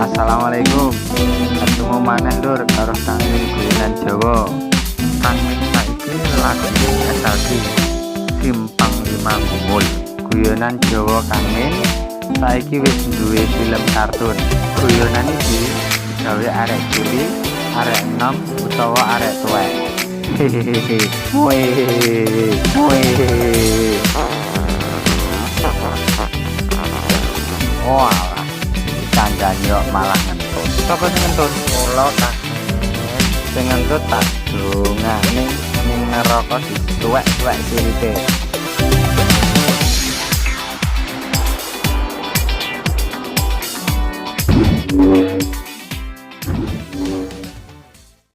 Assalamualaikum, ketemu maneh lur karo Kang Min guyonan Jawa. Kang Min saiki lagi SLG Simpang 5 Bungul. Guyonan Jawa Kang Min saiki wis duwe film kartun. Guyonan iki gawe arek cilik, arek enom utawa arek tuwek. Hehehe. Wah, kandhan yo malah ngentut. Sapa sing ngentut? Kula Kang Min. Sing ngentut tak dongane ning neraka dituwek-tuwek sirite.